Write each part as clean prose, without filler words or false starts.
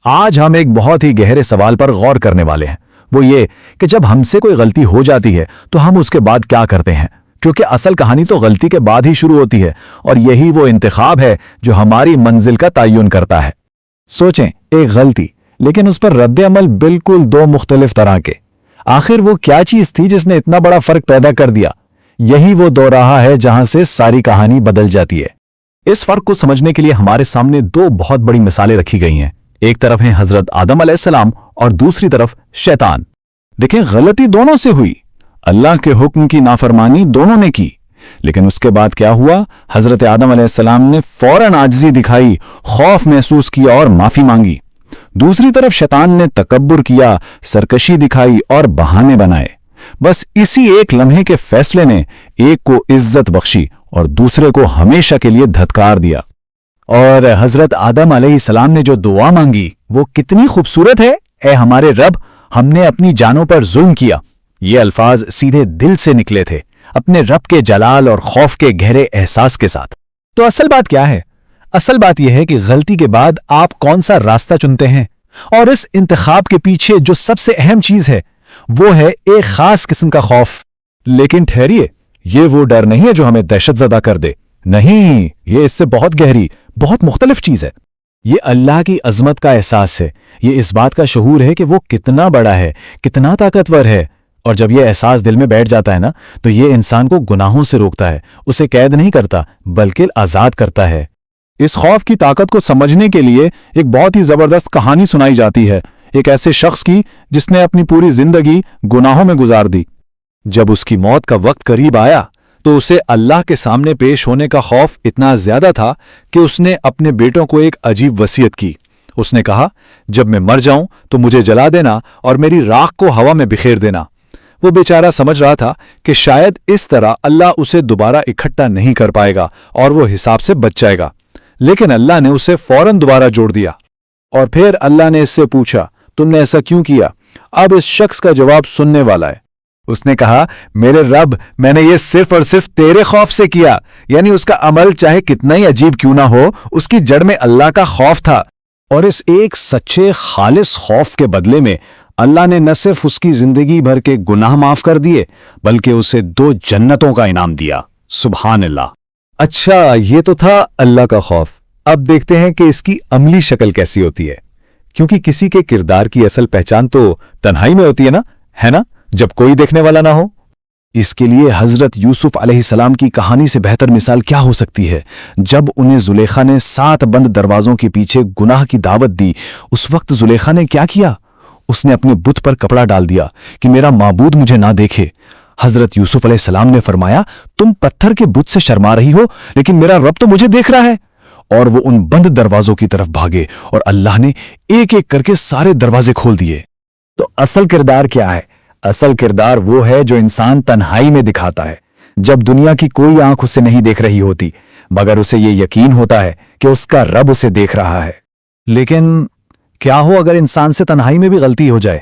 آج ہم ایک بہت ہی گہرے سوال پر غور کرنے والے ہیں، وہ یہ کہ جب ہم سے کوئی غلطی ہو جاتی ہے تو ہم اس کے بعد کیا کرتے ہیں، کیونکہ اصل کہانی تو غلطی کے بعد ہی شروع ہوتی ہے، اور یہی وہ انتخاب ہے جو ہماری منزل کا تعین کرتا ہے۔ سوچیں، ایک غلطی، لیکن اس پر رد عمل بالکل دو مختلف طرح کے۔ آخر وہ کیا چیز تھی جس نے اتنا بڑا فرق پیدا کر دیا؟ یہی وہ دو راہ ہے جہاں سے ساری کہانی بدل جاتی ہے۔ اس فرق کو سمجھنے کے لیے ہمارے سامنے دو بہت بڑی مثالیں رکھی گئی ہیں۔ ایک طرف ہیں حضرت آدم علیہ السلام اور دوسری طرف شیطان۔ دیکھیں، غلطی دونوں سے ہوئی، اللہ کے حکم کی نافرمانی دونوں نے کی، لیکن اس کے بعد کیا ہوا؟ حضرت آدم علیہ السلام نے فوراً عاجزی دکھائی، خوف محسوس کیا اور معافی مانگی۔ دوسری طرف شیطان نے تکبر کیا، سرکشی دکھائی اور بہانے بنائے۔ بس اسی ایک لمحے کے فیصلے نے ایک کو عزت بخشی اور دوسرے کو ہمیشہ کے لیے دھتکار دیا۔ اور حضرت آدم علیہ السلام نے جو دعا مانگی وہ کتنی خوبصورت ہے، اے ہمارے رب، ہم نے اپنی جانوں پر ظلم کیا۔ یہ الفاظ سیدھے دل سے نکلے تھے، اپنے رب کے جلال اور خوف کے گہرے احساس کے ساتھ۔ تو اصل بات کیا ہے؟ اصل بات یہ ہے کہ غلطی کے بعد آپ کون سا راستہ چنتے ہیں، اور اس انتخاب کے پیچھے جو سب سے اہم چیز ہے وہ ہے ایک خاص قسم کا خوف۔ لیکن ٹھہریے، یہ وہ ڈر نہیں ہے جو ہمیں دہشت زدہ کر دے، نہیں، یہ اس سے بہت گہری، بہت مختلف چیز ہے۔ یہ اللہ کی عظمت کا احساس ہے، یہ اس بات کا شعور ہے کہ وہ کتنا بڑا ہے، کتنا طاقتور ہے، اور جب یہ احساس دل میں بیٹھ جاتا ہے نا، تو یہ انسان کو گناہوں سے روکتا ہے، اسے قید نہیں کرتا بلکہ آزاد کرتا ہے۔ اس خوف کی طاقت کو سمجھنے کے لیے ایک بہت ہی زبردست کہانی سنائی جاتی ہے، ایک ایسے شخص کی جس نے اپنی پوری زندگی گناہوں میں گزار دی۔ جب اس کی موت کا وقت قریب آیا تو اسے اللہ کے سامنے پیش ہونے کا خوف اتنا زیادہ تھا کہ اس نے اپنے بیٹوں کو ایک عجیب وصیت کی۔ اس نے کہا، جب میں مر جاؤں تو مجھے جلا دینا اور میری راکھ کو ہوا میں بکھیر دینا۔ وہ بیچارہ سمجھ رہا تھا کہ شاید اس طرح اللہ اسے دوبارہ اکٹھا نہیں کر پائے گا اور وہ حساب سے بچ جائے گا، لیکن اللہ نے اسے فوراً دوبارہ جوڑ دیا۔ اور پھر اللہ نے اس سے پوچھا، تم نے ایسا کیوں کیا؟ اب اس شخص کا جواب سننے والا ہے۔ اس نے کہا، میرے رب، میں نے یہ صرف اور صرف تیرے خوف سے کیا۔ یعنی اس کا عمل چاہے کتنا ہی عجیب کیوں نہ ہو، اس کی جڑ میں اللہ کا خوف تھا، اور اس ایک سچے خالص خوف کے بدلے میں اللہ نے نہ صرف اس کی زندگی بھر کے گناہ معاف کر دیے بلکہ اسے 2 جنتوں کا انعام دیا۔ سبحان اللہ۔ اچھا، یہ تو تھا اللہ کا خوف۔ اب دیکھتے ہیں کہ اس کی عملی شکل کیسی ہوتی ہے، کیونکہ کسی کے کردار کی اصل پہچان تو تنہائی میں ہوتی ہے نا، جب کوئی دیکھنے والا نہ ہو۔ اس کے لیے حضرت یوسف علیہ السلام کی کہانی سے بہتر مثال کیا ہو سکتی ہے؟ جب انہیں زلیخا نے 7 بند دروازوں کے پیچھے گناہ کی دعوت دی، اس وقت زلیخا نے کیا کیا؟ اس نے اپنے بت پر کپڑا ڈال دیا کہ میرا معبود مجھے نہ دیکھے۔ حضرت یوسف علیہ السلام نے فرمایا، تم پتھر کے بت سے شرما رہی ہو، لیکن میرا رب تو مجھے دیکھ رہا ہے۔ اور وہ ان بند دروازوں کی طرف بھاگے اور اللہ نے ایک ایک کر کے سارے دروازے کھول دیے۔ تو اصل کردار کیا ہے؟ اصل کردار وہ ہے جو انسان تنہائی میں دکھاتا ہے، جب دنیا کی کوئی آنکھ اسے نہیں دیکھ رہی ہوتی، مگر اسے یہ یقین ہوتا ہے کہ اس کا رب اسے دیکھ رہا ہے۔ لیکن کیا ہو اگر انسان سے تنہائی میں بھی غلطی ہو جائے؟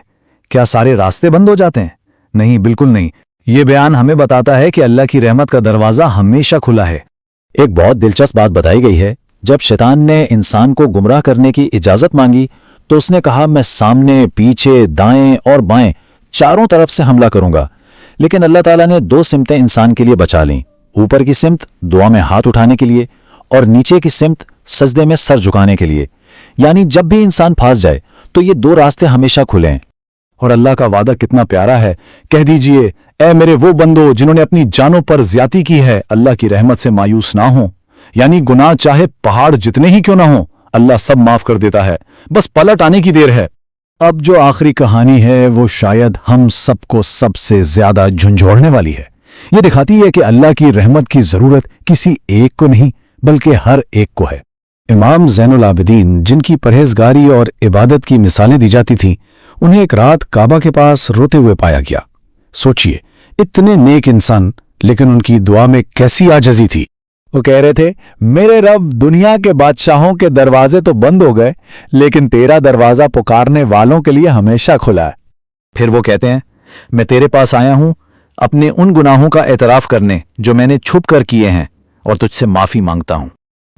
کیا سارے راستے بند ہو جاتے ہیں؟ نہیں، بالکل نہیں۔ یہ بیان ہمیں بتاتا ہے کہ اللہ کی رحمت کا دروازہ ہمیشہ کھلا ہے۔ ایک بہت دلچسپ بات بتائی گئی ہے، جب شیطان نے انسان کو گمراہ کرنے کی اجازت مانگی تو اس نے کہا، میں سامنے، پیچھے، دائیں اور بائیں چاروں طرف سے حملہ کروں گا۔ لیکن اللہ تعالیٰ نے 2 سمتیں انسان کے لیے بچا لیں، اوپر کی سمت دعا میں ہاتھ اٹھانے کے لیے اور نیچے کی سمت سجدے میں سر جھکانے کے لیے۔ یعنی جب بھی انسان پھنس جائے تو یہ 2 راستے ہمیشہ کھلیں۔ اور اللہ کا وعدہ کتنا پیارا ہے، کہہ دیجئے، اے میرے وہ بندو جنہوں نے اپنی جانوں پر زیادتی کی ہے، اللہ کی رحمت سے مایوس نہ ہوں۔ یعنی گناہ چاہے پہاڑ جتنے ہی کیوں نہ ہوں، اللہ سب معاف کر دیتا ہے، بس پلٹ آنے کی دیر ہے۔ اب جو آخری کہانی ہے وہ شاید ہم سب کو سب سے زیادہ جھنجھوڑنے والی ہے۔ یہ دکھاتی ہے کہ اللہ کی رحمت کی ضرورت کسی ایک کو نہیں بلکہ ہر ایک کو ہے۔ امام زین العابدین، جن کی پرہیزگاری اور عبادت کی مثالیں دی جاتی تھیں، انہیں ایک رات کعبہ کے پاس روتے ہوئے پایا گیا۔ سوچئے، اتنے نیک انسان، لیکن ان کی دعا میں کیسی عاجزی تھی۔ وہ کہہ رہے تھے، میرے رب، دنیا کے بادشاہوں کے دروازے تو بند ہو گئے، لیکن تیرا دروازہ پکارنے والوں کے لیے ہمیشہ کھلا ہے۔ پھر وہ کہتے ہیں، میں تیرے پاس آیا ہوں اپنے ان گناہوں کا اعتراف کرنے جو میں نے چھپ کر کیے ہیں، اور تجھ سے معافی مانگتا ہوں۔